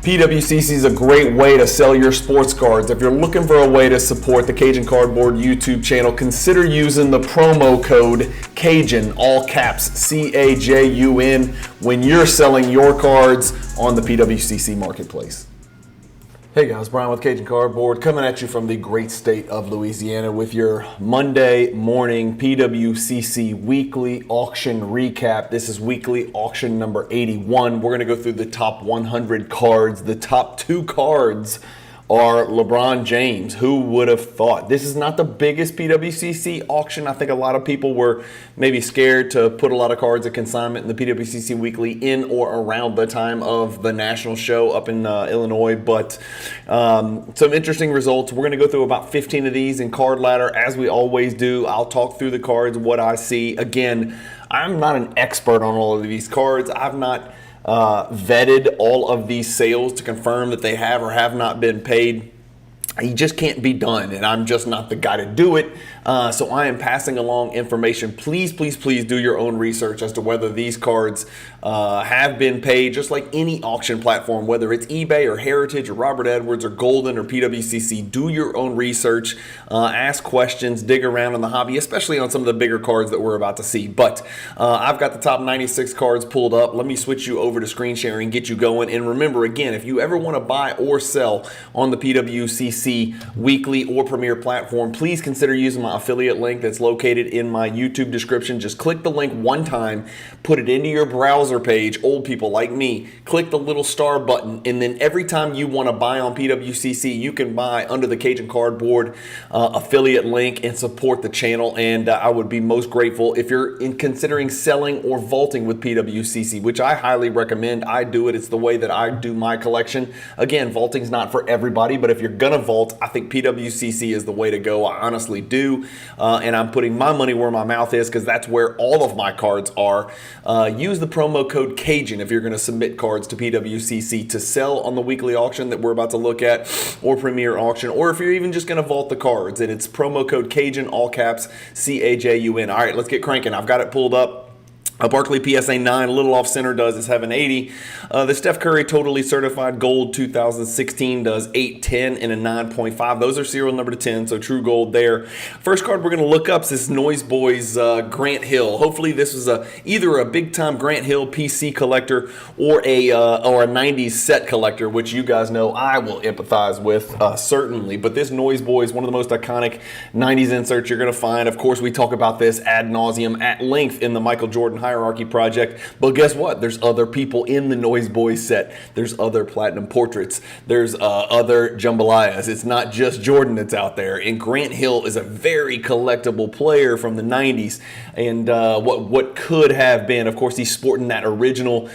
PWCC is a great way to sell your sports cards. If you're looking for a way to support the Cajun Cardboard YouTube channel, consider using the promo code Cajun, all caps, C-A-J-U-N, when you're selling your cards on the PWCC marketplace. Hey guys, Brian with Cajun Cardboard coming at you from the great state of Louisiana with your Monday morning PWCC Weekly Auction recap. This is Weekly Auction number 81. We're going to go through the top 100 cards. The top 2 cards are LeBron James. Who would have thought? This is not the biggest PWCC auction. I think a lot of people were maybe scared to put a lot of cards at consignment in the PWCC Weekly in or around the time of the national show up in Illinois. But some interesting results. We're going to go through about 15 of these in card ladder, as we always do. I'll talk through the cards, what I see. Again, I'm not an expert on all of these cards. I've not vetted all of these sales to confirm that they have or have not been paid. He just can't be done, and I'm just not the guy to do it. So I am passing along information. Please, please, please do your own research as to whether these cards have been paid, just like any auction platform, whether it's eBay or Heritage or Robert Edwards or Golden or PWCC. Do your own research, ask questions, dig around in the hobby, especially on some of the bigger cards that we're about to see. But I've got the top 96 cards pulled up. Let me switch you over to screen sharing, get you going. And remember, again, if you ever want to buy or sell on the PWCC Weekly or Premier platform, please consider using my affiliate link that's located in my YouTube description. Just click the link one time, put it into your browser page. Old people like me, click the little star button, and then every time you want to buy on PWCC, you can buy under the Cajun Cardboard affiliate link and support the channel. And I would be most grateful if you're considering selling or vaulting with PWCC, which I highly recommend. I do it. It's the way that I do my collection. Again, vaulting's not for everybody, but if you're gonna vault, I think PWCC is the way to go. I honestly do. And I'm putting my money where my mouth is because that's where all of my cards are. Use the promo code Cajun if you're going to submit cards to PWCC to sell on the weekly auction that we're about to look at, or Premier Auction, or if you're even just going to vault the cards. And it's promo code Cajun, all caps, C-A-J-U-N. All right, let's get cranking. I've got it pulled up. A Barkley PSA 9, a little off center, does is 780. The Steph Curry Totally Certified Gold 2016 does 810 and a 9.5. Those are serial number to 10, so true gold there. First card we're going to look up is this Noise Boys Grant Hill. Hopefully this was either a big-time Grant Hill PC collector or a 90s set collector, which you guys know I will empathize with, certainly. But this Noise Boys, one of the most iconic 90s inserts you're going to find. Of course, we talk about this ad nauseum at length in the Michael Jordan Hierarchy Project, but guess what? There's other people in the Noise Boys set. There's other platinum portraits. There's other jambalayas. It's not just Jordan that's out there. And Grant Hill is a very collectible player from the 90s. And what could have been, of course, he's sporting that original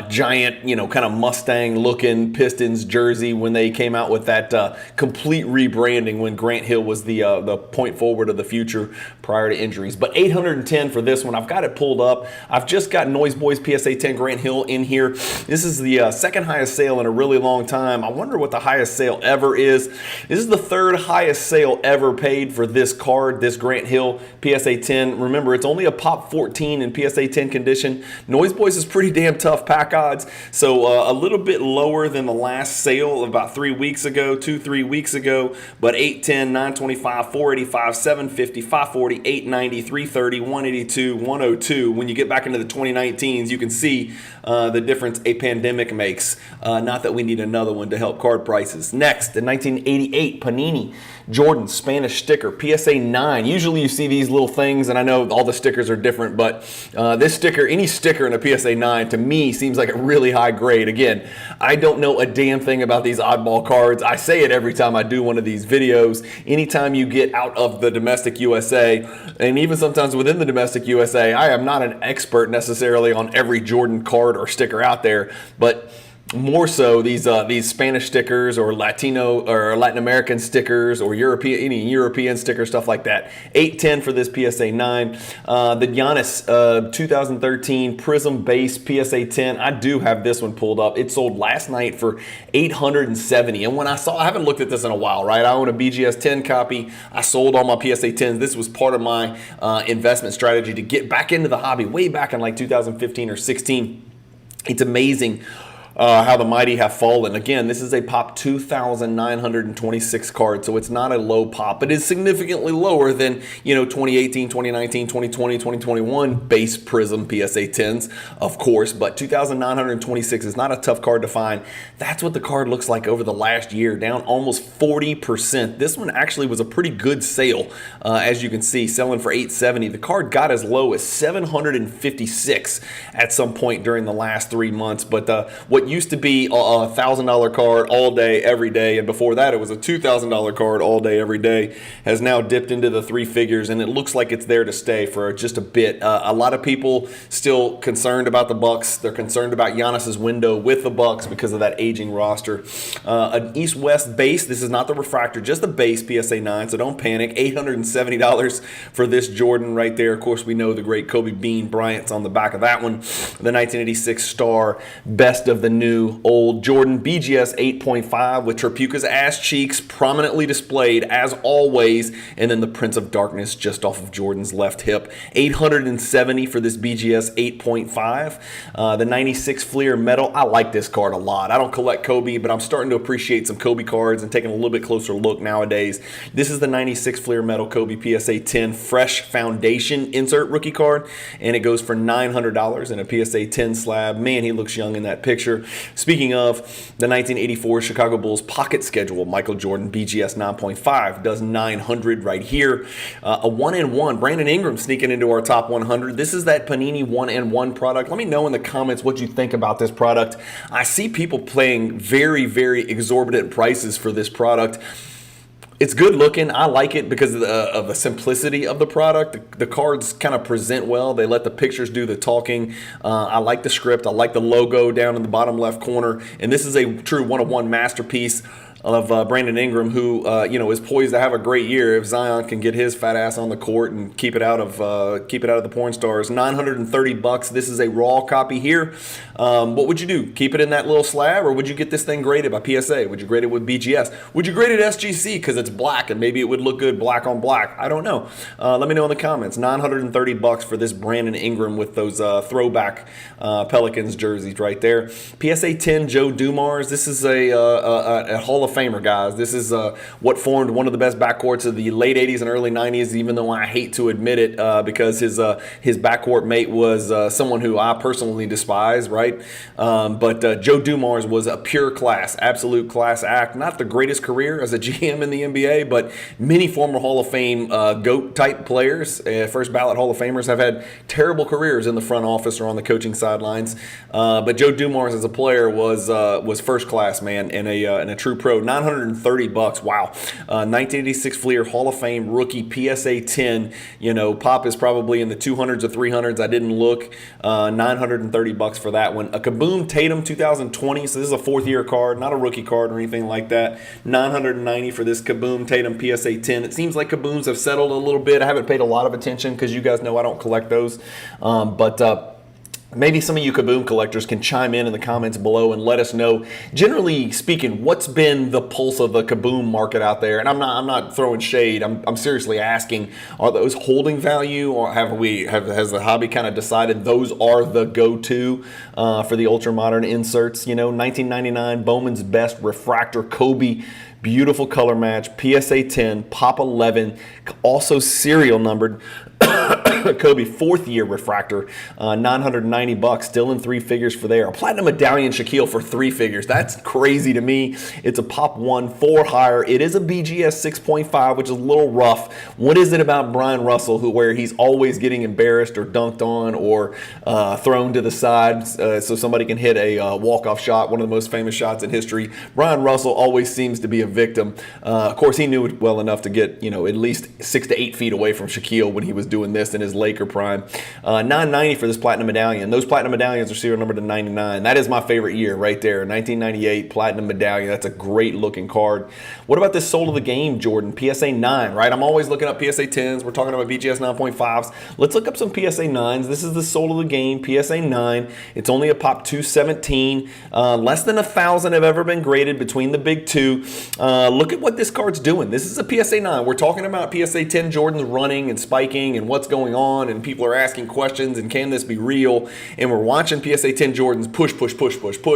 giant, kind of Mustang-looking Pistons jersey when they came out with that complete rebranding when Grant Hill was the point forward of the future prior to injuries. But 810 for this one. I've got it pulled up. I've just got Noise Boys PSA 10 Grant Hill in here. This is the second highest sale in a really long time. I wonder what the highest sale ever is. This is the third highest sale ever paid for this card, this Grant Hill PSA 10. Remember, it's only a pop 14 in PSA 10 condition. Noise Boys is pretty damn tough pack odds, so a little bit lower than the last sale about 3 weeks ago, 2-3 weeks ago, but 810, 925, 485, 750, 540, 890, 330, 182, 102. When you get back into the 2019s, you can see the difference a pandemic makes. Not that we need another one to help card prices. Next, the 1988 Panini Jordan Spanish sticker, PSA 9. Usually you see these little things, and I know all the stickers are different, but this sticker, any sticker in a PSA 9, to me seems like a really high grade. Again, I don't know a damn thing about these oddball cards. I say it every time I do one of these videos. Anytime you get out of the domestic USA, and even sometimes within the domestic USA, I am not an expert necessarily on every Jordan card or sticker out there, but more so these Spanish stickers or Latino or Latin American stickers or any European sticker, stuff like that. 810 for this PSA 9. The Giannis 2013 Prism Base PSA 10. I do have this one pulled up. It sold last night for $870. And when I haven't looked at this in a while, right? I own a BGS 10 copy. I sold all my PSA 10s. This was part of my investment strategy to get back into the hobby way back in like 2015 or 16. It's amazing How the mighty have fallen. Again, this is a pop 2,926 card, so it's not a low pop. It is significantly lower than, 2018, 2019, 2020, 2021 base Prism PSA 10s, of course, but 2,926 is not a tough card to find. That's what the card looks like over the last year, down almost 40%. This one actually was a pretty good sale, as you can see, selling for $870. The card got as low as $756 at some point during the last 3 months, but what used to be a $1,000 card all day, every day, and before that it was a $2,000 card all day, every day, has now dipped into the 3 figures, and it looks like it's there to stay for just a bit. A lot of people still concerned about the Bucks. They're concerned about Giannis's window with the Bucks because of that aging roster. An East-West base. This is not the refractor, just the base PSA 9, so don't panic. $870 for this Jordan right there. Of course, we know the great Kobe Bean Bryant's on the back of that one. The 1986 Star, best of the new old Jordan BGS 8.5 with Trapuka's ass cheeks prominently displayed as always, and then the Prince of Darkness just off of Jordan's left hip. $870 for this BGS 8.5. The 96 Fleer Metal. I like this card a lot. I don't collect Kobe, but I'm starting to appreciate some Kobe cards and taking a little bit closer look nowadays. This is the 96 Fleer Metal Kobe PSA 10 Fresh Foundation insert rookie card, and it goes for $900 in a PSA 10 slab. Man, he looks young in that picture. Speaking of, the 1984 Chicago Bulls pocket schedule, Michael Jordan BGS 9.5 does $900 right here. A 1-in-1, Brandon Ingram sneaking into our top 100. This is that Panini 1-in-1 product. Let me know in the comments what you think about this product. I see people paying very, very exorbitant prices for this product. It's good looking. I like it because of the simplicity of the product. The cards kind of present well. They let the pictures do the talking. I like the script. I like the logo down in the bottom left corner. And this is a true 1-of-1 masterpiece of Brandon Ingram, who is poised to have a great year if Zion can get his fat ass on the court and keep it out of the porn stars. $930. This is a raw copy here. What would you do? Keep it in that little slab, or would you get this thing graded by PSA? Would you grade it with BGS? Would you grade it SGC because it's black and maybe it would look good black on black? I don't know. Let me know in the comments. $930 for this Brandon Ingram with those throwback Pelicans jerseys right there. PSA 10 Joe Dumars. This is a Hall of Famer, guys. This is what formed one of the best backcourts of the late 80s and early 90s, even though I hate to admit it, because his backcourt mate was someone who I personally despise, right? But Joe Dumars was a pure class, absolute class act. Not the greatest career as a GM in the NBA, but many former Hall of Fame GOAT-type players, first ballot Hall of Famers, have had terrible careers in the front office or on the coaching sidelines. But Joe Dumars as a player was first class, man, and a true pro. $930. Wow. 1986 Fleer Hall of Fame rookie PSA 10. Pop is probably in the 200s or 300s. I didn't look. $930 for that one. A Kaboom Tatum 2020. So this is a 4th-year card, not a rookie card or anything like that. $990 for this Kaboom Tatum PSA 10. It seems like Kabooms have settled a little bit. I haven't paid a lot of attention because you guys know I don't collect those. Maybe some of you Kaboom collectors can chime in the comments below and let us know, generally speaking, what's been the pulse of the Kaboom market out there. And I'm not throwing shade. I'm seriously asking, are those holding value, or has the hobby kind of decided those are the go-to for the ultra modern inserts? 1999 Bowman's Best Refractor Kobe. Beautiful color match, PSA 10, Pop 11, also serial numbered. Kobe 4th-year refractor, $990, still in 3 figures for there. A platinum medallion Shaquille for 3 figures. That's crazy to me. It's a Pop 1, 4 higher. It is a BGS 6.5, which is a little rough. What is it about Brian Russell where he's always getting embarrassed or dunked on or thrown to the side so somebody can hit a walk-off shot, one of the most famous shots in history? Brian Russell always seems to be a victim. Of course, he knew it well enough to get at least 6 to 8 feet away from Shaquille when he was doing this in his Laker prime. $990 for this platinum medallion. Those platinum medallions are serial numbered to 99. That is my favorite year right there. 1998 platinum medallion. That's a great looking card. What about this Soul of the Game Jordan PSA 9, right? I'm always looking up PSA 10s. We're talking about BGS 9.5s. Let's look up some PSA 9s. This is the Soul of the Game PSA 9. It's only a Pop 217. Less than 1,000 have ever been graded between the big two. Look at what this card's doing. This is a PSA 9. We're talking about PSA 10 Jordans running and spiking and what's going going on, and people are asking questions, and can this be real? And we're watching PSA 10 Jordans push,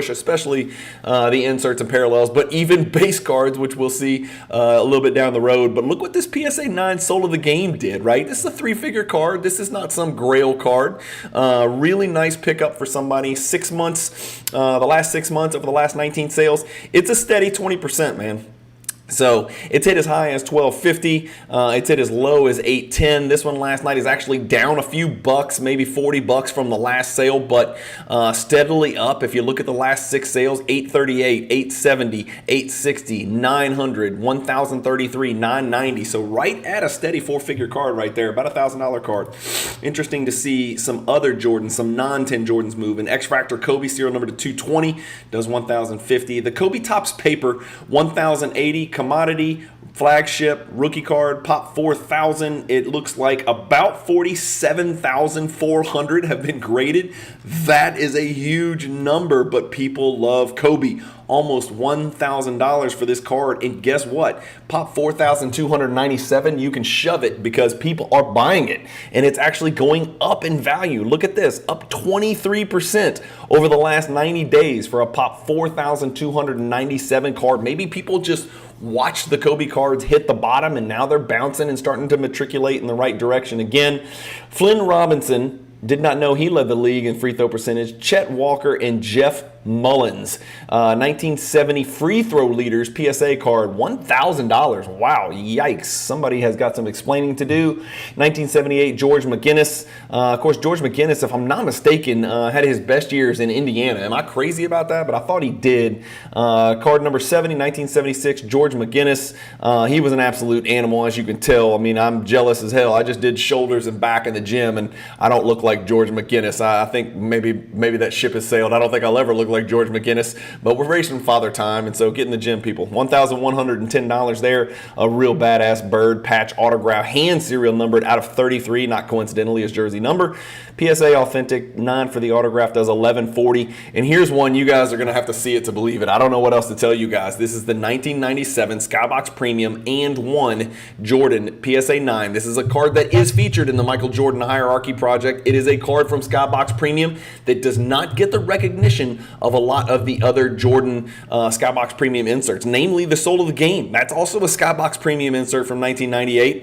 especially the inserts and parallels, but even base cards, which we'll see a little bit down the road. But look what this PSA 9 Soul of the Game did, right? This is a 3-figure card. This is not some grail card. Really nice pickup for somebody. 6 months, the last 6 months over the last 19 sales, it's a steady 20%, man. So it's hit as high as $12.50. It's hit as low as $8.10. This one last night is actually down a few bucks, maybe $40 from the last sale, but steadily up. If you look at the last 6 sales, $838, $870, $860, $900, $1,033, $990. So right at a steady 4-figure card right there, about a $1,000 card. Interesting to see some other Jordans, some non-10 Jordans move. An X Factor Kobe serial number to 220 does $1,050. The Kobe Topps paper, $1,080. Commodity, flagship, rookie card, pop 4,000. It looks like about 47,400 have been graded. That is a huge number, but people love Kobe. Almost $1,000 for this card, and guess what? Pop 4,297, you can shove it because people are buying it, and it's actually going up in value. Look at this, up 23% over the last 90 days for a Pop 4,297 card. Maybe people just watched the Kobe cards hit the bottom, and now they're bouncing and starting to matriculate in the right direction again. Flynn Robinson, did not know he led the league in free throw percentage. Chet Walker and Jeff Mullins. 1970 free throw leaders PSA card, $1,000. Wow, yikes. Somebody has got some explaining to do. 1978 George McGinnis. Of course, George McGinnis, if I'm not mistaken, had his best years in Indiana. Am I crazy about that? But I thought he did. Card number 70, 1976 George McGinnis. He was an absolute animal, as you can tell. I mean, I'm jealous as hell. I just did shoulders and back in the gym, and I don't look like George McGinnis. I think maybe that ship has sailed. I don't think I'll ever look like George McGinnis, but we're racing Father Time, and so get in the gym, people. $1,110 there. A real badass bird patch autograph, hand serial numbered out of 33, not coincidentally his jersey number. PSA Authentic 9 for the autograph does $1140. And here's one you guys are going to have to see it to believe it. I don't know what else to tell you guys. This is the 1997 Skybox Premium and 1 Jordan PSA 9. This is a card that is featured in the Michael Jordan Hierarchy Project. It is a card from Skybox Premium that does not get the recognition of a lot of the other Jordan Skybox Premium inserts, namely the Soul of the Game. That's also a Skybox Premium insert from 1998.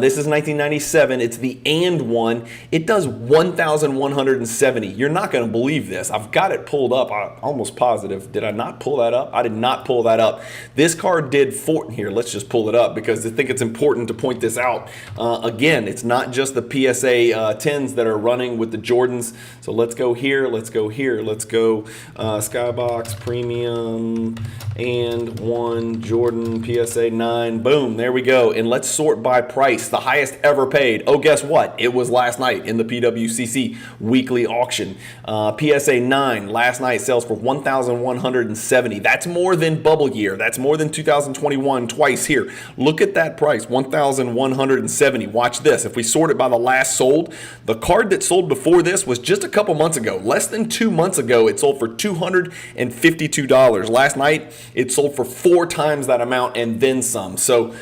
This is 1997. It's the and 1. It does $1,170. You're not going to believe this. I've got it pulled up. I'm almost positive. Did I not pull that up? I did not pull that up. This card did here. Let's just pull it up because I think it's important to point this out. Again, it's not just the PSA 10s that are running with the Jordans. So let's go here. Let's go here. Let's go Skybox Premium and 1 Jordan PSA 9. Boom. There we go. And let's sort by price. The highest ever paid. Oh, guess what? It was last night in the PWCC Weekly Auction. PSA 9 last night sells for $1,170. That's more than bubble year. That's more than 2021 twice here. Look at that price, $1,170. Watch this. If we sort it by the last sold, the card that sold before this was just a couple months ago. Less than 2 months ago, it sold for $252. Last night, it sold for 4 times that amount and then some. So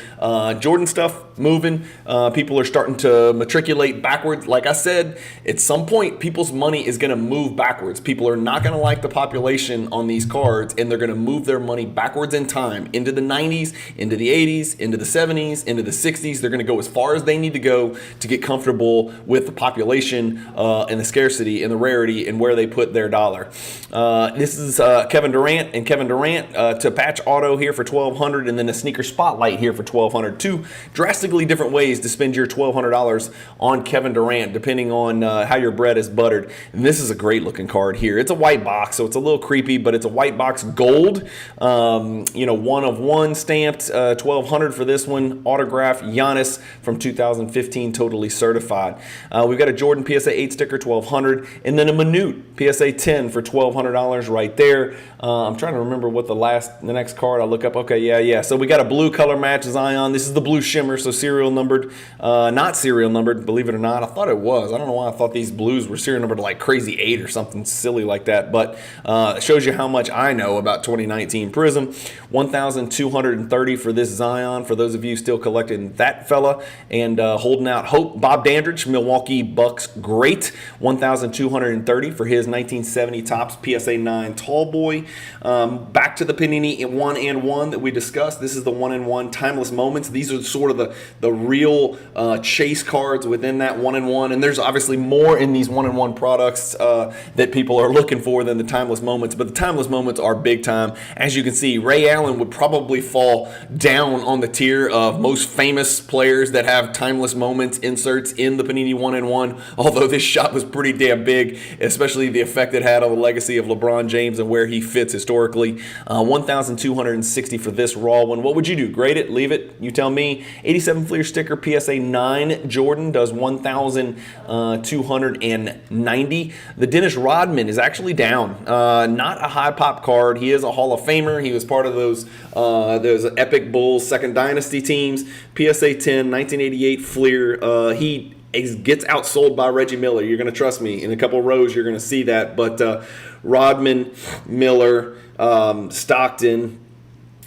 Jordan stuff moving. People are starting to matriculate backwards. Like I said, at some point, people's money is going to move backwards. People are not going to like the population on these cards, and they're going to move their money backwards in time into the 90s, into the 80s, into the 70s, into the 60s. They're going to go as far as they need to go to get comfortable with the population and the scarcity and the rarity and where they put their dollar. This is Kevin Durant and Kevin Durant to patch auto here for $1,200, and then a sneaker spotlight here for $1,200. 2 drastically different ways to spend your $1,200 on Kevin Durant, depending on how your bread is buttered. And this is a great looking card here. It's a white box, so it's a little creepy, but it's a white box gold. 1 of 1 stamped, $1,200 for this one. Autograph Giannis from 2015, totally certified. We've got a Jordan PSA 8 sticker, $1,200, and then a Minute PSA 10 for $1,200 $10 right there. I'm trying to remember what the next card I look up. Okay, yeah. So we got a blue color match Zion. This is the blue shimmer, so serial numbered. Not serial numbered, believe it or not. I thought it was. I don't know why I thought these blues were serial numbered to like crazy 8 or something silly like that. But it shows you how much I know about 2019 Prism. 1,230 for this Zion, for those of you still collecting that fella and holding out hope. Bob Dandridge, Milwaukee Bucks great. 1,230 for his 1970 Topps PSA 9 Tall Boy. Back to the Panini 1-and-1 that we discussed. This is the 1-and-1 Timeless Moments. These are sort of the real chase cards within that 1-and-1. And there's obviously more in these 1-and-1 products that people are looking for than the Timeless Moments. But the Timeless Moments are big time. As you can see, Ray Allen would probably fall down on the tier of most famous players that have Timeless Moments inserts in the Panini 1-and-1. Although this shot was pretty damn big, especially the effect it had on the legacy of LeBron James and where he fits historically. 1,260 for this raw one. What would you do? Grade it? Leave it? You tell me. 87 Fleer sticker PSA 9 Jordan does 1,290. The Dennis Rodman is actually down. Not a high pop card. He is a Hall of Famer. He was part of those Epic Bulls Second Dynasty teams. PSA 10, 1988 Fleer. He gets outsold by Reggie Miller. You're going to trust me. In a couple rows, you're going to see that. But Rodman, Miller, Stockton,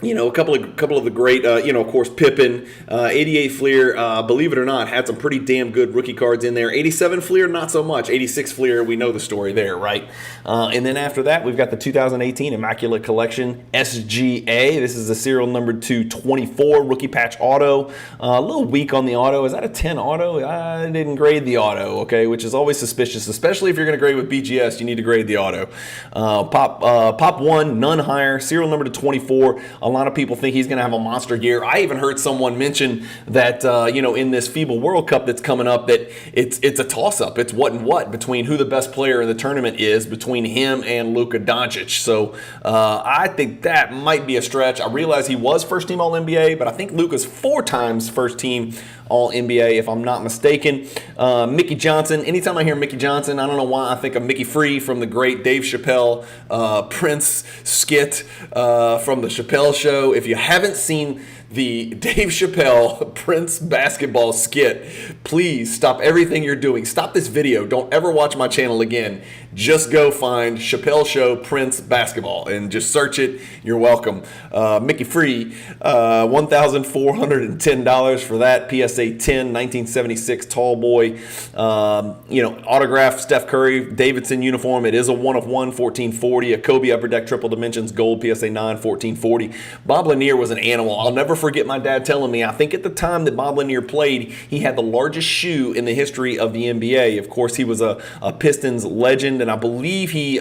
a couple of the great, of course, Pippen, 88 Fleer, believe it or not, had some pretty damn good rookie cards in there. 87 Fleer, not so much. 86 Fleer, we know the story there, right? And then after that, we've got the 2018 Immaculate Collection SGA. This is the serial number 224 rookie patch auto. A little weak on the auto. Is that a 10 auto? I didn't grade the auto, okay, which is always suspicious, especially if you're going to grade with BGS. You need to grade the auto. Pop 1, none higher. Serial number 24. A lot of people think he's going to have a monster year. I even heard someone mention that, in this FIBA World Cup that's coming up, that it's a toss-up. It's what and what between who the best player in the tournament is between him and Luka Doncic. So I think that might be a stretch. I realize he was first-team All-NBA, but I think Luka's 4 times first-team All-NBA, if I'm not mistaken. Mickey Johnson. Anytime I hear Mickey Johnson, I don't know why I think of Mickey Free from the great Dave Chappelle Prince skit from the Chappelle Show. If you haven't seen the Dave Chappelle Prince basketball skit, please stop everything you're doing. Stop this video. Don't ever watch my channel again. Just go find Chappelle Show Prince basketball and just search it. You're welcome. Mickey Free, $1,410 for that. PSA 10, 1976 Tall Boy. Autographed Steph Curry Davidson uniform. It is a 1 of 1, 1440. A Kobe Upper Deck Triple Dimensions Gold PSA 9, 1440. Bob Lanier was an animal. I'll never forget my dad telling me, I think at the time that Bob Lanier played, he had the largest shoe in the history of the NBA. Of course, he was a Pistons legend, and I believe he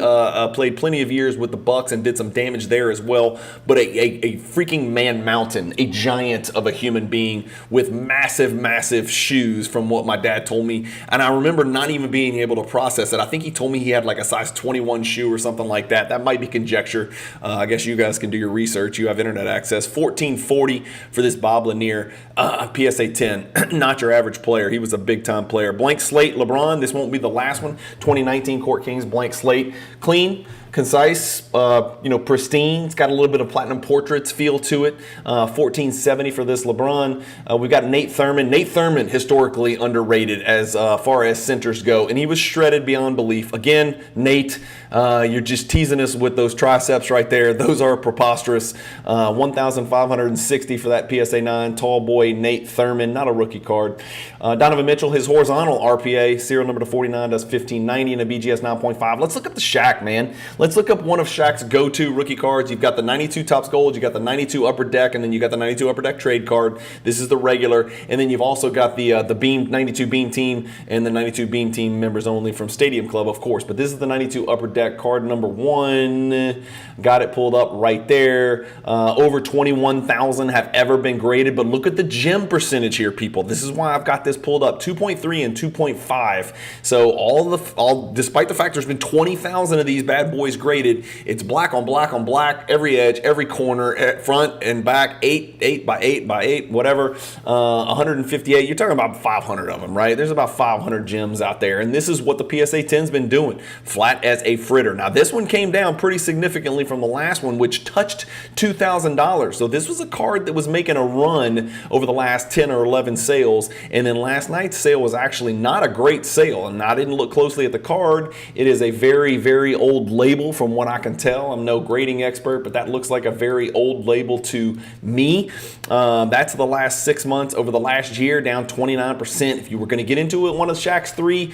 played plenty of years with the Bucks and did some damage there as well. But a freaking man mountain, a giant of a human being with massive, massive shoes from what my dad told me. And I remember not even being able to process it. I think he told me he had like a size 21 shoe or something like that. That might be conjecture. I guess you guys can do your research. You have internet access. 1440 for this Bob Lanier PSA 10. Not your average player. He was a big-time player. Blank slate LeBron. This won't be the last one. 2019 Court Kings blank slate. Clean, concise, pristine. It's got a little bit of platinum portraits feel to it. 1470 for this LeBron. We've got Nate Thurman. Nate Thurman, historically underrated as far as centers go, and he was shredded beyond belief. Again, Nate, you're just teasing us with those triceps right there. Those are preposterous. 1,560 for that PSA 9 Tall Boy Nate Thurman. Not a rookie card. Donovan Mitchell, his horizontal RPA, serial number 49 does 1590 and a BGS 9.5. Let's look up the Shaq, man. Let's look up one of Shaq's go-to rookie cards. You've got the 92 Topps Gold, you got the 92 Upper Deck, and then you got the 92 Upper Deck trade card. This is the regular, and then you've also got the Beam 92 Beam Team and the 92 Beam Team members only from Stadium Club, of course. But this is the 92 Upper Deck card number 1. Got it pulled up right there. Over 21,000 have ever been graded, but look at the gem percentage here, people. This is why I've got this pulled up: 2.3 and 2.5. So despite the fact there's been 20,000 of these bad boys always graded. It's black on black on black, every edge, every corner, front and back, 8 by 8 by 8, whatever. 158. You're talking about 500 of them, right? There's about 500 gems out there, and this is what the PSA 10's been doing, flat as a fritter. Now, this one came down pretty significantly from the last one, which touched $2,000. So this was a card that was making a run over the last 10 or 11 sales, and then last night's sale was actually not a great sale. And I didn't look closely at the card. It is a very, very old label from what I can tell. I'm no grading expert, but that looks like a very old label to me. That's the last 6 months. Over the last year, down 29%. If you were going to get into it, one of Shaq's 3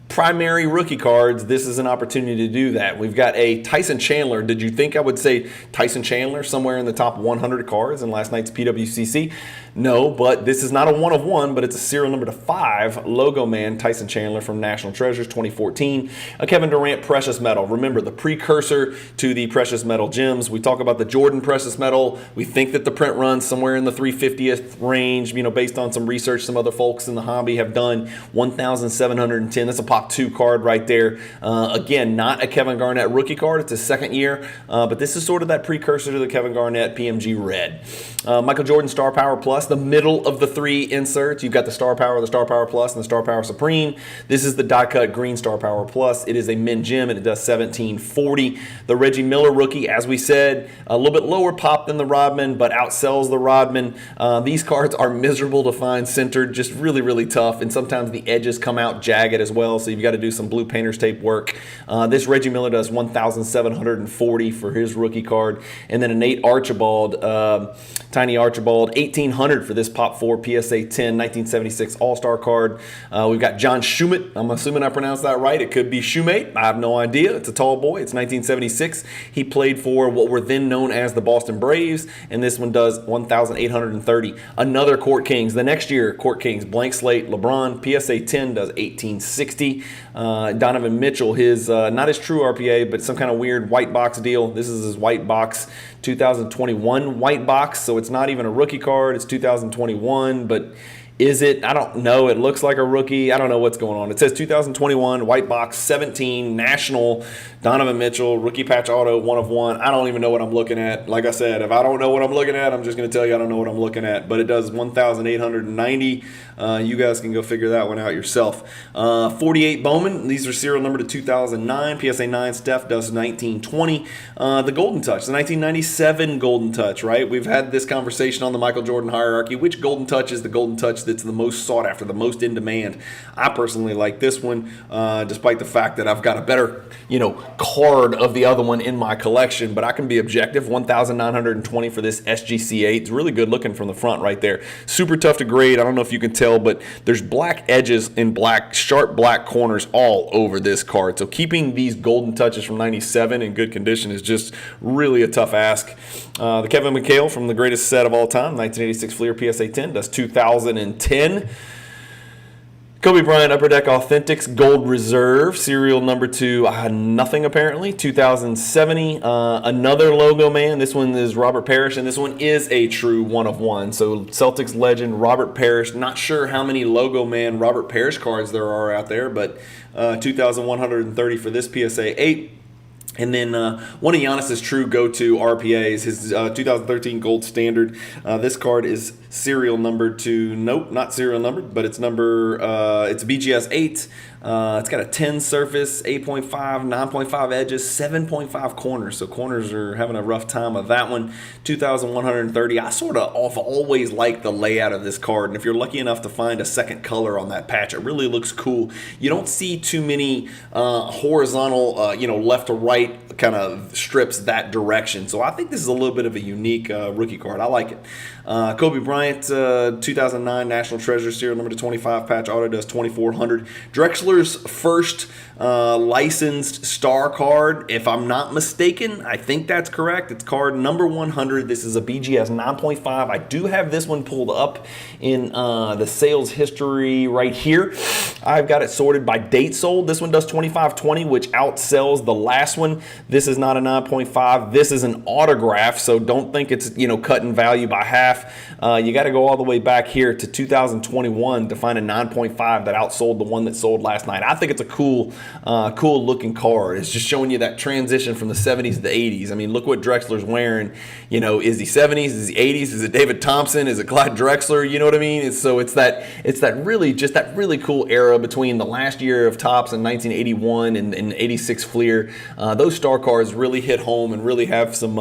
primary rookie cards, this is an opportunity to do that. We've got a Tyson Chandler. Did you think I would say Tyson Chandler somewhere in the top 100 cards in last night's PWCC? No, but this is not a 1 of 1, but it's a serial number to 5 logo man Tyson Chandler from National Treasures 2014. A Kevin Durant precious metal. Remember, the precursor to the precious metal gems. We talk about the Jordan precious metal. We think that the print runs somewhere in the 350th range, based on some research some other folks in the hobby have done. 1,710. That's a Pop 2 card right there. Again, not a Kevin Garnett rookie card. It's his second year, but this is sort of that precursor to the Kevin Garnett PMG Red. Michael Jordan Star Power Plus, the middle of the 3 inserts. You've got the Star Power Plus, and the Star Power Supreme. This is the die-cut green Star Power Plus. It is a mint gem, and it does 1740. The Reggie Miller rookie, as we said, a little bit lower pop than the Rodman, but outsells the Rodman. These cards are miserable to find centered, just really, really tough, and sometimes the edges come out jagged as well, so you've got to do some blue painter's tape work. This Reggie Miller does 1,740 for his rookie card, and then a Nate Archibald, Tiny Archibald, 1,800 for this Pop 4 PSA 10 1976 All-Star card. We've got John Shumate. I'm assuming I pronounced that right. It could be Shumate. I have no idea. It's a tall boy. It's 1976. He played for what were then known as the Boston Braves, and this one does 1,830. Another Court Kings. The next year, Court Kings, blank slate, LeBron, PSA 10 does 1,860. Donovan Mitchell, his not his true RPA, but some kind of weird white box deal. This is his white box 2021 white box, so it's not even a rookie card. It's 2021, but is it? I don't know. It looks like a rookie. I don't know what's going on. It says 2021 white box 17 national Donovan Mitchell rookie patch auto 1 of 1. I don't even know what I'm looking at. Like I said, if I don't know what I'm looking at, I'm just going to tell you I don't know what I'm looking at. But it does 1,890. You guys can go figure that one out yourself. 48 Bowman. These are serial number to 2009. PSA 9 Steph does 1920. The Golden Touch, the 1997 Golden Touch, right? We've had this conversation on the Michael Jordan hierarchy. Which Golden Touch is the Golden Touch that's the most sought after, the most in demand? I personally like this one, despite the fact that I've got a better, card of the other one in my collection, but I can be objective. 1,920 for this SGC8. It's really good looking from the front right there. Super tough to grade. I don't know if you can tell, but there's black edges and sharp black corners all over this card. So keeping these Golden Touches from 97 in good condition is just really a tough ask. The Kevin McHale from the greatest set of all time, 1986 Fleer PSA 10, does 2010. Kobe Bryant Upper Deck Authentics Gold Reserve, serial number to nothing apparently, 2070. Another logo man. This one is Robert Parrish, and this one is a true 1 of 1. So Celtics legend Robert Parrish. Not sure how many logo man Robert Parrish cards there are out there, but 2,130 for this PSA 8. And then one of Giannis's true go-to RPAs, his 2013 Gold Standard. This card is serial numbered to, nope, not serial numbered, but it's it's BGS 8. It's got a 10 surface, 8.5, 9.5 edges, 7.5 corners. So corners are having a rough time of that one. 2,130. I sort of always like the layout of this card. And if you're lucky enough to find a second color on that patch, it really looks cool. You don't see too many horizontal, left to right kind of strips that direction. So I think this is a little bit of a unique rookie card. I like it. Kobe Bryant, 2009 National Treasure serial number to 25 patch auto does 2,400. Drexler's first licensed star card, if I'm not mistaken. I think that's correct. It's card number 100. This is a BGS 9.5. I do have this one pulled up in the sales history right here. I've got it sorted by date sold. This one does 2520, which outsells the last one. This is not a 9.5. This is an autograph, so don't think it's, cut in value by half. You got to go all the way back here to 2021 to find a 9.5 that outsold the one that sold last night. I think it's a cool looking card. It's just showing you that transition from the 70s to the 80s. I mean, look what Drexler's wearing. Is he 70s? Is he 80s? Is it David Thompson? Is it Clyde Drexler? You know what I mean? It's that really cool era between the last year of Topps in 1981 and 86 Fleer. Those star cards really hit home and really have some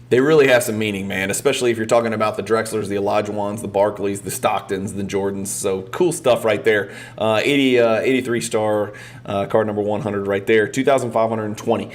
they really have some meaning, man, especially if you're talking about the Drexlers, the Olajuwons, the Barkleys, the Stocktons, the Jordans. So cool stuff right there. 83 star card number 100 right there, 2,520.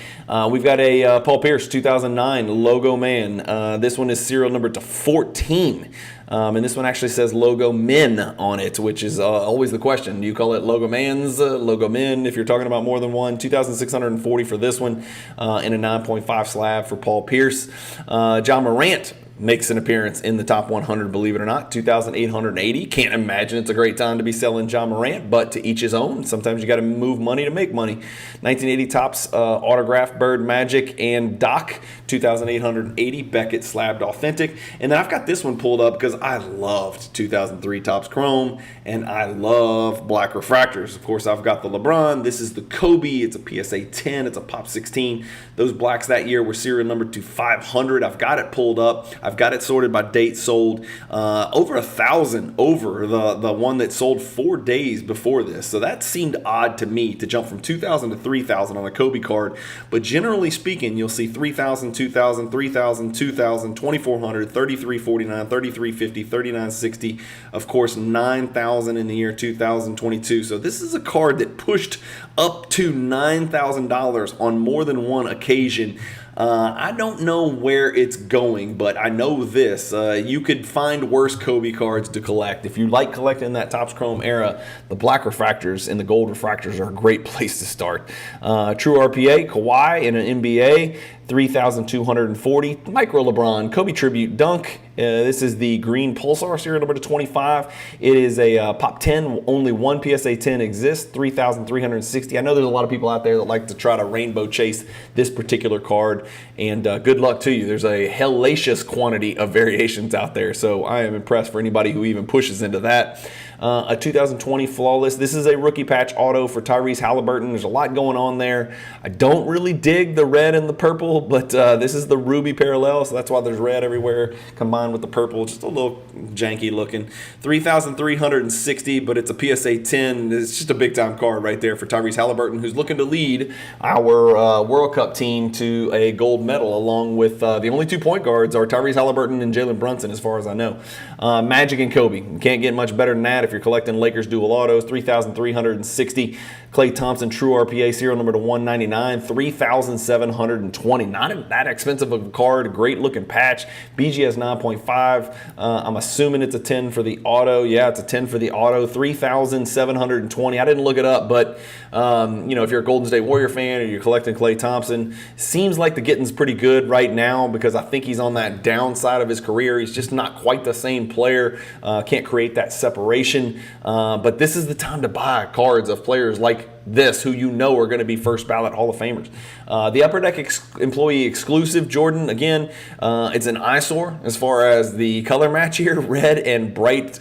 We've got a Paul Pierce 2009 Logo Man. This one is serial number to 14. And this one actually says Logo Men on it, which is always the question. Do you call it Logo Mans, Logo Men, if you're talking about more than one? 2,640 for this one, and a 9.5 slab for Paul Pierce. John Morant makes an appearance in the top 100, believe it or not, 2,880. Can't imagine it's a great time to be selling John Morant, but to each his own. Sometimes you got to move money to make money. 1980 Topps autograph Bird Magic and Doc, 2,880 Beckett slabbed authentic. And then I've got this one pulled up because I loved 2003 Topps Chrome and I love black refractors. Of course, I've got the LeBron. This is the Kobe. It's a PSA 10. It's a Pop 16. Those blacks that year were serial number to 500. I've got it pulled up. I've got it sorted by date sold. Over 1,000 over the one that sold 4 days before this. So that seemed odd to me to jump from 2,000 to 3,000 on a Kobe card. But generally speaking, you'll see 3,000, 2,000, 3,000, 2,000, 2,400, 3,349, 3,350, 3,960. Of course, 9,000 in the year 2022. So this is a card that pushed up to $9,000 on more than one occasion. I don't know where it's going, but I know this. You could find worse Kobe cards to collect. If you like collecting that Topps Chrome era, the black refractors and the gold refractors are a great place to start. True RPA, Kawhi in an NBA, 3,240. Micro LeBron, Kobe Tribute Dunk. This is the green Pulsar serial number to 25. It is a Pop 10. Only one PSA 10 exists, 3,360. I know there's a lot of people out there that like to try to rainbow chase this particular card, and good luck to you. There's a hellacious quantity of variations out there, so I am impressed for anybody who even pushes into that. A 2020 Flawless. This is a rookie patch auto for Tyrese Halliburton. There's a lot going on there. I don't really dig the red and the purple, but this is the ruby parallel, so that's why there's red everywhere combined with the purple. Just a little janky looking. 3,360, but it's a PSA 10. It's just a big time card right there for Tyrese Halliburton, who's looking to lead our World Cup team to a gold medal, along with the only 2 point guards are Tyrese Halliburton and Jalen Brunson, as far as I know. Magic and Kobe. Can't get much better than that if you're collecting Lakers dual autos. 3,360. Klay Thompson True RPA serial number to 199, 3,720. Not that expensive of a card. Great looking patch. BGS 9.5. I'm assuming it's a 10 for the auto. Yeah, it's a 10 for the auto. 3,720. I didn't look it up, but if you're a Golden State Warrior fan or you're collecting Klay Thompson, seems like the getting's pretty good right now because I think he's on that downside of his career. He's just not quite the same player. Can't create that separation. But this is the time to buy cards of players like this, who you know are going to be first ballot Hall of Famers. The Upper Deck employee exclusive Jordan, again, it's an eyesore as far as the color match here, red and bright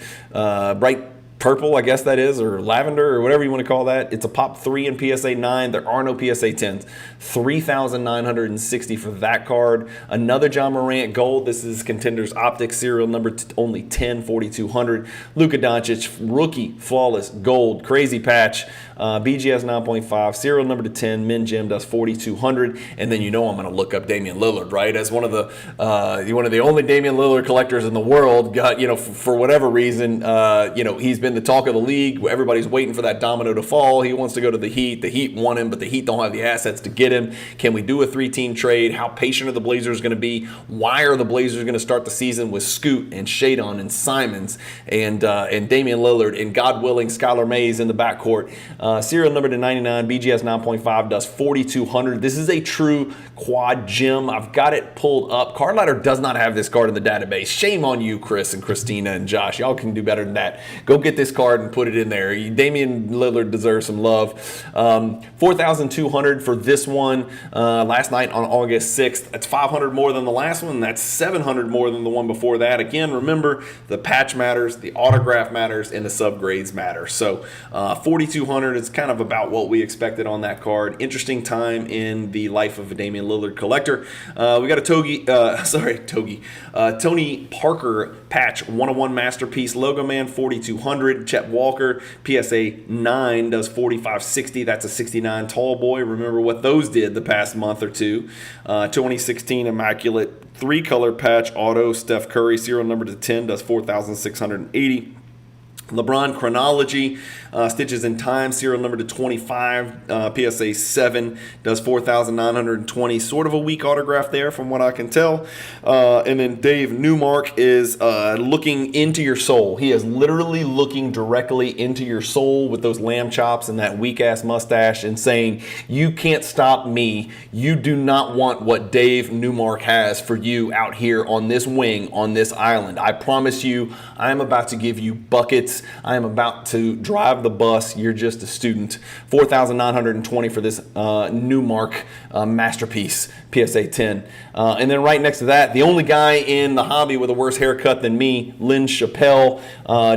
purple, I guess that is, or lavender, or whatever you want to call that. It's a Pop 3 and PSA 9. There are no PSA 10s. 3,960 for that card. Another John Morant gold. This is Contenders Optics serial number only 10, 4,200. Luka Doncic rookie flawless gold crazy patch. BGS 9.5 serial number to 10. Min Gem does 4,200. And then I'm going to look up Damian Lillard, right? As one of the only Damian Lillard collectors in the world. Got for whatever reason, he's been the talk of the league. Everybody's waiting for that domino to fall. He wants to go to the Heat. The Heat want him, but the Heat don't have the assets to get him. Can we do a 3-team trade? How patient are the Blazers going to be? Why are the Blazers going to start the season with Scoot and Shadon and Simons and Damian Lillard and, God willing, Skylar Mays in the backcourt? Serial number to 99, BGS 9.5, does 4,200. This is a true quad gem. I've got it pulled up. Card Ladder does not have this card in the database. Shame on you, Chris and Christina and Josh. Y'all can do better than that. Go get this card and put it in there. Damian Lillard deserves some love. 4,200 for this one last night on August 6th. That's 500 more than the last one. That's 700 more than the one before that. Again, remember, the patch matters, the autograph matters, and the subgrades matter. So 4,200 is kind of about what we expected on that card. Interesting time in the life of a Damian Lillard collector. We got a Tony Parker patch 101 masterpiece logo man 4,200. Chet Walker PSA 9 does 4,560. That's a 69 tall boy. Remember what those did the past month or two. 2016 immaculate 3-color patch auto Steph Curry serial number to 10 does 4,680. LeBron chronology, stitches in time, serial number to 25, PSA 7 does 4,920. Sort of a weak autograph there from what I can tell. And then Dave Newmark is looking into your soul. He is literally looking directly into your soul with those lamb chops and that weak ass mustache and saying, you can't stop me. You do not want what Dave Newmark has for you out here on this wing, on this island. I promise you, I am about to give you buckets. I am about to drive the bus. You're just a student. 4,920 for this Newmark masterpiece, PSA 10. And then right next to that, the only guy in the hobby with a worse haircut than me, Lynn Chappelle.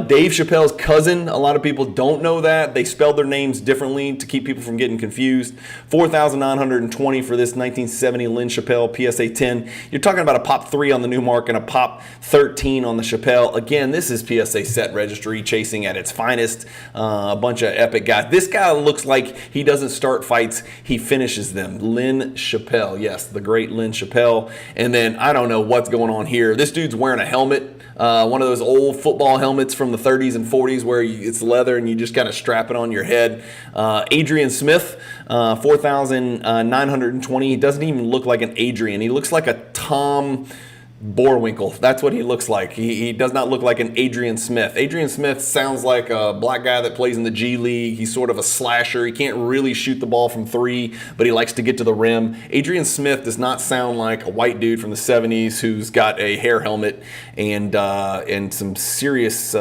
Dave Chappelle's cousin. A lot of people don't know that. They spelled their names differently to keep people from getting confused. 4,920 for this 1970 Lynn Chappelle PSA 10. You're talking about a pop 3 on the Newmark and a pop 13 on the Chappelle. Again, this is PSA set registry chasing at its finest. A bunch of epic guys. This guy looks like he doesn't start fights, he finishes them. Lynn Chappelle. Yes, the great Lynn Chappelle. And then I don't know what's going on here. This dude's wearing a helmet. One of those old football helmets from the 30s and 40s where it's leather and you just kind of strap it on your head. Adrian Smith, 4,920. He doesn't even look like an Adrian. He looks like a Tom Borwinkle. That's what he looks like. He does not look like an Adrian Smith. Adrian Smith sounds like a black guy that plays in the G League. He's sort of a slasher. He can't really shoot the ball from 3, but he likes to get to the rim. Adrian Smith does not sound like a white dude from the 70s who's got a hair helmet and some serious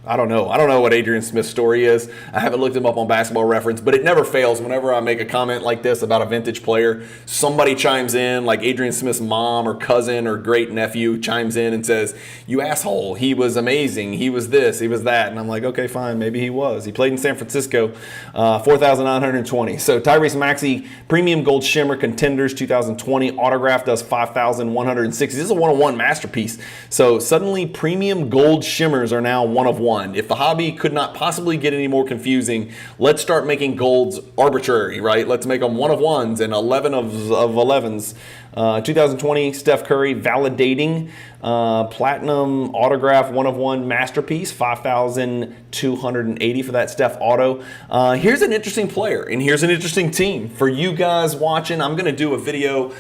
I don't know. I don't know what Adrian Smith's story is. I haven't looked him up on Basketball Reference, but it never fails. Whenever I make a comment like this about a vintage player, somebody chimes in, like Adrian Smith's mom or cousin or great nephew chimes in and says, you asshole, he was amazing. He was this, he was that. And I'm like, okay, fine, maybe he was. He played in San Francisco, 4,920. So Tyrese Maxey, Premium Gold Shimmer Contenders 2020, autograph does 5,160. This is a 101 masterpiece. So suddenly Premium Gold Shimmers are now 1 of 1. If the hobby could not possibly get any more confusing, let's start making golds arbitrary, right? Let's make them 1 of 1s and 11 of 11s. 2020 Steph Curry validating platinum autograph 1 of 1 masterpiece, 5,280 for that Steph auto. Here's an interesting player and here's an interesting team for you guys watching. I'm going to do a video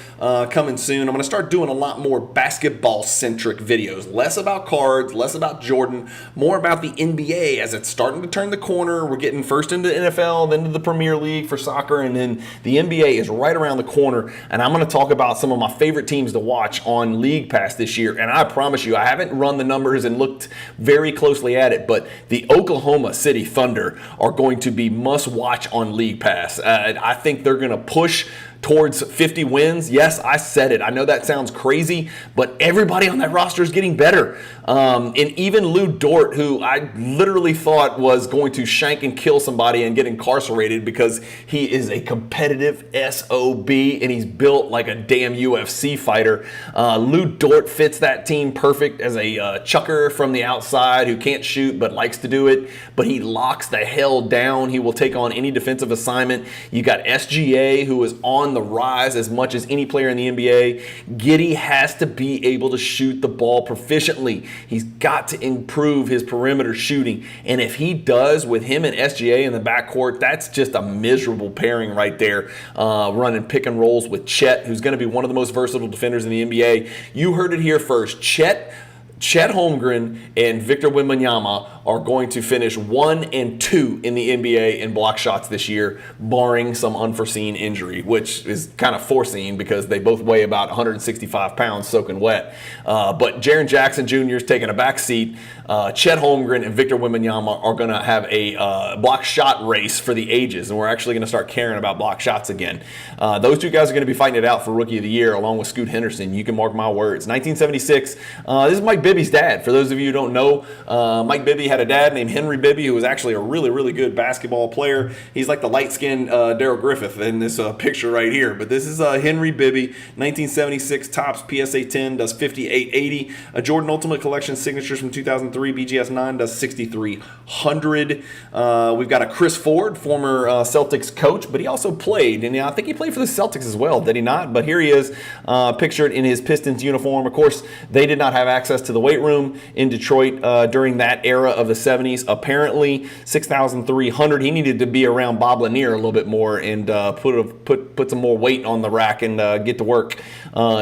coming soon. I'm going to start doing a lot more basketball centric videos, less about cards, less about Jordan, more about the NBA as it's starting to turn the corner. We're getting first into NFL, then to the Premier League for soccer, and then the NBA is right around the corner. And I'm going to talk about some of my favorite teams to watch on League Pass this year. And I promise you, I haven't run the numbers and looked very closely at it, but the Oklahoma City Thunder are going to be must watch on League Pass. I think they're going to push towards 50 wins. Yes, I said it. I know that sounds crazy, but everybody on that roster is getting better. And even Lou Dort, who I literally thought was going to shank and kill somebody and get incarcerated because he is a competitive SOB and he's built like a damn UFC fighter. Lou Dort fits that team perfect as a chucker from the outside who can't shoot but likes to do it, but he locks the hell down. He will take on any defensive assignment. You got SGA, who is on the rise as much as any player in the NBA. Giddey has to be able to shoot the ball proficiently. He's got to improve his perimeter shooting. And if he does, with him and SGA in the backcourt, that's just a miserable pairing right there, running pick and rolls with Chet, who's going to be one of the most versatile defenders in the NBA. You heard it here first. Chet Chet Holmgren and Victor Wembanyama are going to finish 1 and 2 in the NBA in block shots this year, barring some unforeseen injury, which is kind of foreseen because they both weigh about 165 pounds soaking wet. But Jaren Jackson Jr. is taking a back seat. Chet Holmgren and Victor Wembanyama are going to have a block shot race for the ages, and we're actually going to start caring about block shots again. Those two guys are going to be fighting it out for Rookie of the Year along with Scoot Henderson. You can mark my words. 1976, this is Mike Bibby's dad. For those of you who don't know, Mike Bibby had a dad named Henry Bibby who was actually a really, really good basketball player. He's like the light-skinned Darryl Griffith in this picture right here. But this is Henry Bibby, 1976 Topps PSA 10, does 5880. A Jordan Ultimate Collection Signatures from 2003, BGS 9 does 6300. We've got a Chris Ford, former Celtics coach, but he also played, and I think he played for the Celtics as well, did he not? But here he is, pictured in his Pistons uniform. Of course, they did not have access to the weight room in Detroit during that era of the 70s. Apparently, 6,300. He needed to be around Bob Lanier a little bit more and put some more weight on the rack and get to work.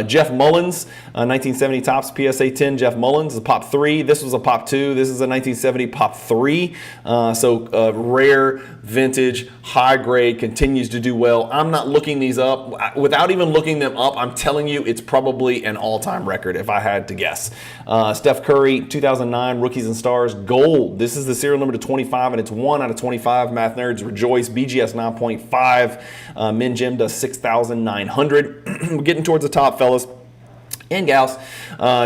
Jeff Mullins, 1970 Topps PSA 10. Jeff Mullins, a Pop 3. This was a Pop 2. This is a 1970 Pop 3. So rare, vintage, high grade, continues to do well. I'm not looking these up. Without even looking them up, I'm telling you it's probably an all-time record if I had to guess. Steph Curry, 2009 Rookies and Stars Gold. This is the serial number to 25, and it's 1 out of 25. Math nerds rejoice. BGS 9.5. Min Jim does 6,900. We're getting towards the top, fellas and gals.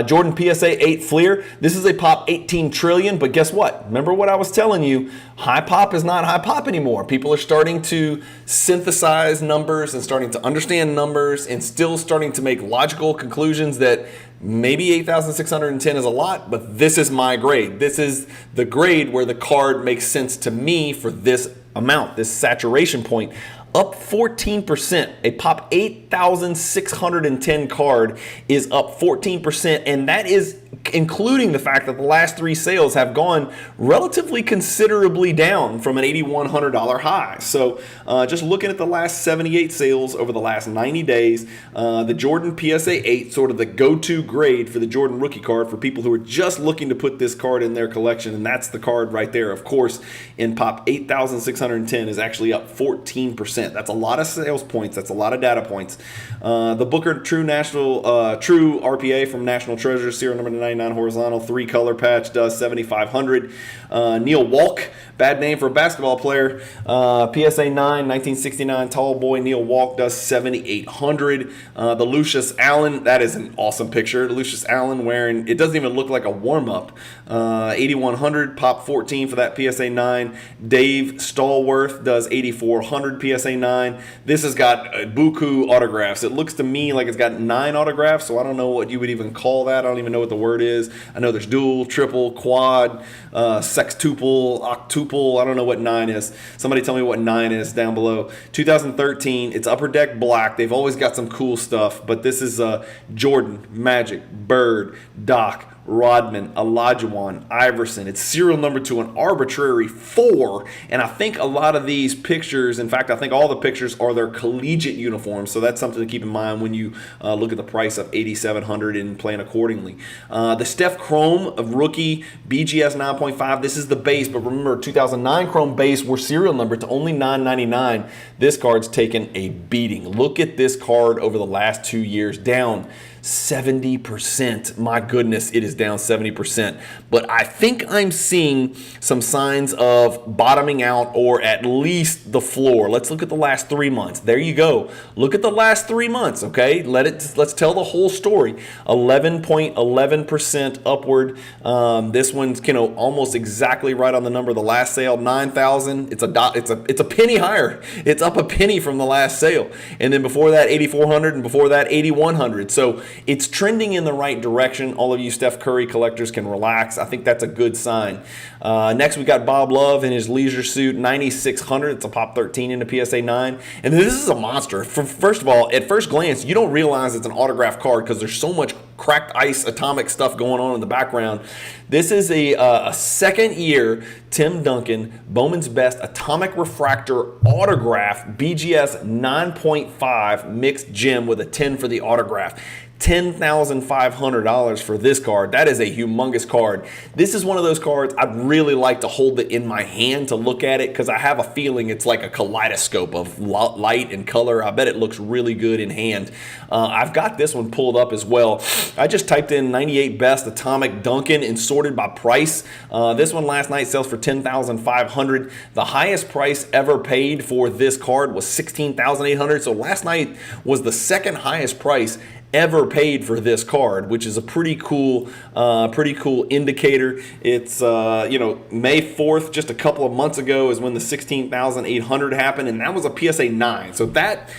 Jordan PSA 8 Fleer. This is a Pop 18 trillion, but guess what? Remember what I was telling you? High Pop is not High Pop anymore. People are starting to synthesize numbers and starting to understand numbers and still starting to make logical conclusions that maybe 8,610 is a lot, but this is my grade. This is the grade where the card makes sense to me for this amount, this saturation point. Up 14%. A Pop 8,610 card is up 14%, and that is including the fact that the last 3 sales have gone relatively considerably down from an $8,100 high. So just looking at the last 78 sales over the last 90 days, the Jordan PSA 8, sort of the go-to grade for the Jordan rookie card for people who are just looking to put this card in their collection, and that's the card right there. Of course, in Pop 8,610 is actually up 14%. That's a lot of sales points. That's a lot of data points. The Booker True RPA from National Treasure, serial number 99 horizontal, 3-color patch, does 7,500. Neil Walk, bad name for a basketball player. PSA 9, 1969 tall boy Neil Walk does 7,800. The Lucius Allen, that is an awesome picture. Lucius Allen wearing, it doesn't even look like a warm-up. 8,100, Pop 14 for that PSA 9. Dave Stallworth does 8,400 PSA 9. This has got buku autographs. It looks to me like it's got 9 autographs, so I don't know what you would even call that. I don't even know what the word is. I know there's dual, triple, quad, sextuple, octuple. I don't know what 9 is. Somebody tell me what 9 is down below. 2013, it's Upper Deck Black. They've always got some cool stuff, but this is Jordan, Magic, Bird, Doc, Rodman, Olajuwon, Iverson. It's serial number to an arbitrary 4, and I think a lot of these pictures, in fact, I think all the pictures are their collegiate uniforms, so that's something to keep in mind when you look at the price of $8,700 and plan accordingly. The Steph Chrome of rookie, BGS 9.5. This is the base, but remember, 2009 Chrome base were serial number to only $9.99. This card's taken a beating. Look at this card over the last 2 years, down 70%. My goodness, it is down 70%. But I think I'm seeing some signs of bottoming out, or at least the floor. Let's look at the last 3 months. There you go. Look at the last 3 months, okay? Let's tell the whole story. 11.11% upward. This one's almost exactly right on the number of the last sale, 9,000. It's a penny higher. It's up a penny from the last sale. And then before that, 8,400, and before that, 8,100. So it's trending in the right direction. All of you Steph Curry collectors can relax. I think that's a good sign. Next, we got Bob Love in his leisure suit, 9,600. It's a Pop 13 into PSA 9. And this is a monster. First of all, at first glance, you don't realize it's an autographed card because there's so much cracked ice atomic stuff going on in the background. This is a second year Tim Duncan Bowman's Best Atomic Refractor autograph, BGS 9.5 mixed gem with a 10 for the autograph. $10,500 for this card. That is a humongous card. This is one of those cards I'd really like to hold it in my hand to look at it, because I have a feeling it's like a kaleidoscope of light and color. I bet it looks really good in hand. I've got this one pulled up as well. I just typed in 98 best Atomic Duncan and sorted by price. This one last night sells for $10,500. The highest price ever paid for this card was $16,800. So last night was the second highest price ever paid for this card, which is a pretty cool indicator. It's May 4th, just a couple of months ago, is when the 16,800 happened, and that was a PSA 9. So that,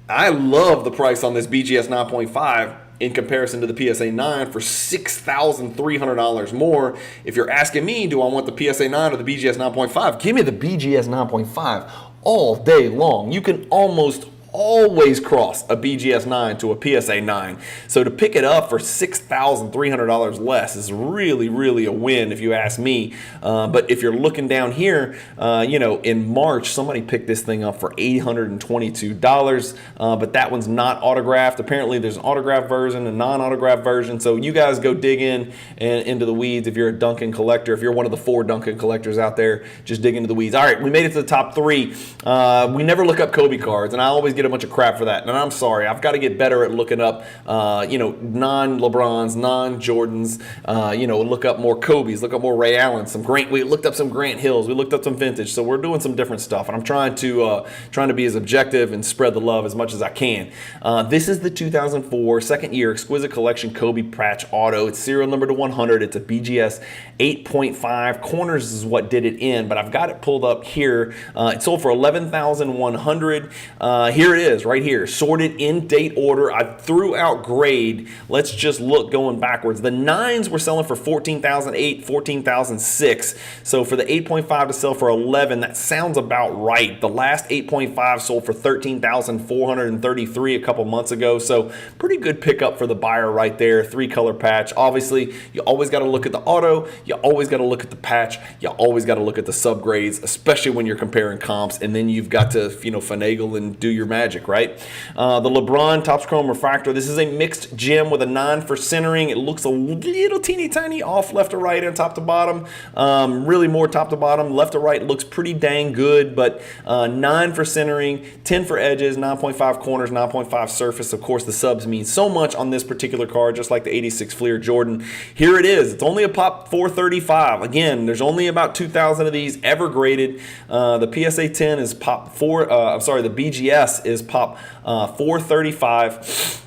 I love the price on this BGS 9.5 in comparison to the PSA 9 for $6,300 more. If you're asking me, do I want the PSA 9 or the BGS 9.5? Give me the BGS 9.5 all day long. You can almost always cross a BGS 9 to a PSA 9. So to pick it up for $6,300 less is really, really a win if you ask me. But if you're looking down here, in March, somebody picked this thing up for $822, but that one's not autographed. Apparently there's an autographed version, a non-autographed version. So you guys go dig into the weeds if you're a Duncan collector. If you're one of the 4 Duncan collectors out there, just dig into the weeds. All right, we made it to the top 3. We never look up Kobe cards, and I always get a bunch of crap for that, and I'm sorry. I've got to get better at looking up non-LeBrons, non-Jordans, look up more Kobe's, look up more Ray Allens, we looked up some Grant Hills, we looked up some vintage. So we're doing some different stuff, and I'm trying to be as objective and spread the love as much as I can. This is the 2004 second year Exquisite Collection Kobe patch auto. It's serial number to 100. It's a BGS 8.5. Corners is what did it in, but I've got it pulled up here. It sold for $11,100. Here it is right here, sorted in date order. I threw out grade. Let's just look going backwards. The 9s were selling for $14,008, $14,006. So for the 8.5 to sell for 11, that sounds about right. The last 8.5 sold for $13,433 a couple months ago. So pretty good pickup for the buyer right there. 3-color patch. Obviously, you always got to look at the auto. You always got to look at the patch. You always got to look at the subgrades, especially when you're comparing comps. And then you've got to, finagle and do your magic, right? The LeBron Topps Chrome Refractor. This is a mixed gem with a 9 for centering. It looks a little teeny tiny off left to right and top to bottom. Really more top to bottom. Left to right looks pretty dang good, but 9 for centering, 10 for edges, 9.5 corners, 9.5 surface. Of course, the subs mean so much on this particular card, just like the 86 Fleer Jordan. Here it is. It's only a pop 435. Again, there's only about 2,000 of these ever graded. The PSA 10 is pop 4. The BGS is pop 435.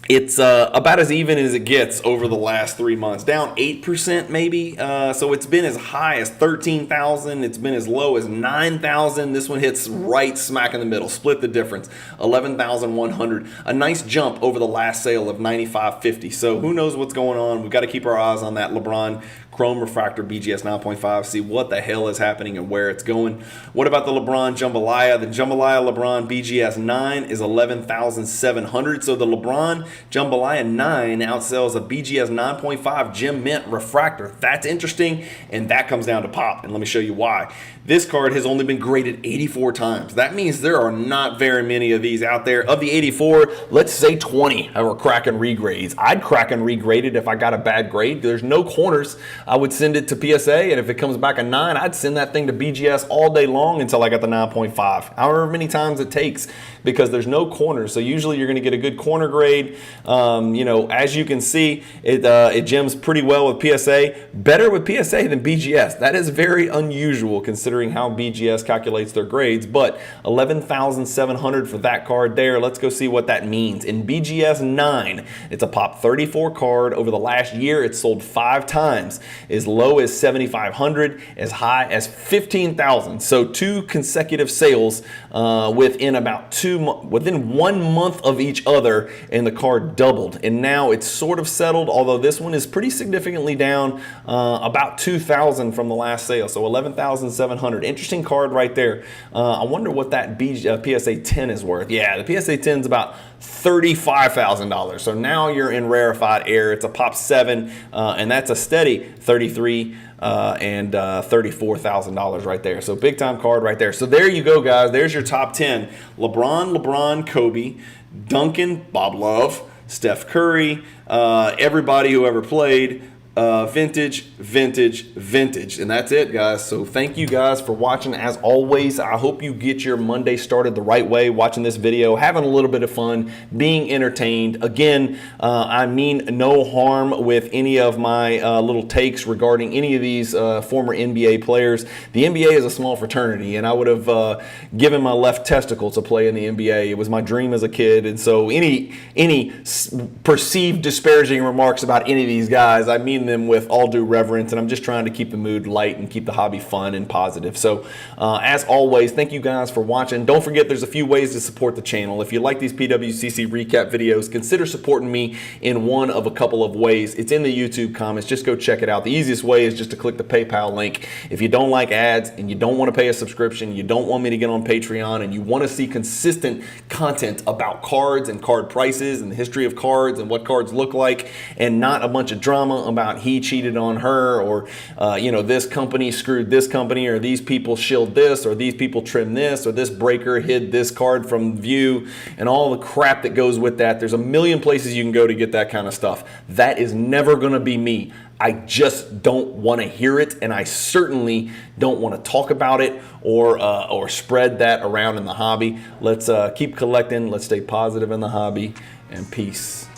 It's about as even as it gets over the last 3 months. Down 8% maybe. So it's been as high as 13,000. It's been as low as 9,000. This one hits right smack in the middle. Split the difference. 11,100. A nice jump over the last sale of 95.50. So who knows what's going on. We've got to keep our eyes on that LeBron Chrome Refractor BGS 9.5. See what the hell is happening and where it's going. What about the LeBron Jambalaya? The Jambalaya LeBron BGS 9 is 11,700. So the LeBron Jambalaya 9 outsells a BGS 9.5 Gem Mint Refractor. That's interesting, and that comes down to pop, and let me show you why. This card has only been graded 84 times. That means there are not very many of these out there. Of the 84, let's say 20 are crack and regrades. I'd crack and regrade it if I got a bad grade. There's no corners. I would send it to PSA, and if it comes back a 9, I'd send that thing to BGS all day long until I got the 9.5. However many times it takes, because there's no corners. So usually you're going to get a good corner grade. As you can see, it gems pretty well with PSA. Better with PSA than BGS. That is very unusual considering how BGS calculates their grades, but 11,700 for that card there. Let's go see what that means. In BGS 9, it's a pop 34 card. Over the last year, it's sold 5 times. As low as 7,500, as high as 15,000. So 2 consecutive sales within 1 month of each other, and the card doubled. And now it's sort of settled, although this one is pretty significantly down, about 2,000 from the last sale. So 11,700. Interesting card right there. I wonder what that PSA 10 is worth. Yeah, the PSA 10 is about $35,000. So now you're in rarefied air. It's a pop 7, and that's a steady 33 and $34,000 right there. So big time card right there. So there you go, guys. There's your top 10. LeBron, Kobe, Duncan, Bob Love, Steph Curry, everybody who ever played. Vintage, vintage, vintage. And that's it, guys. So thank you guys for watching. As always, I hope you get your Monday started the right way, watching this video, having a little bit of fun, being entertained. Again, I mean no harm with any of my little takes regarding any of these former NBA players. The NBA is a small fraternity, and I would have given my left testicle to play in the NBA. It was my dream as a kid. And so any perceived disparaging remarks about any of these guys, I mean them with all due reverence, and I'm just trying to keep the mood light and keep the hobby fun and positive. So as always, thank you guys for watching. Don't forget, there's a few ways to support the channel. If you like these PWCC recap videos, consider supporting me in one of a couple of ways. It's in the YouTube comments. Just go check it out. The easiest way is just to click the PayPal link. If you don't like ads and you don't want to pay a subscription, you don't want me to get on Patreon, and you want to see consistent content about cards and card prices and the history of cards and what cards look like, and not a bunch of drama about he cheated on her, or this company screwed this company, or these people shilled this, or these people trimmed this, or this breaker hid this card from view, and all the crap that goes with that. There's a million places you can go to get that kind of stuff. That is never going to be me. I just don't want to hear it, and I certainly don't want to talk about it or spread that around in the hobby. Let's keep collecting. Let's stay positive in the hobby, and peace.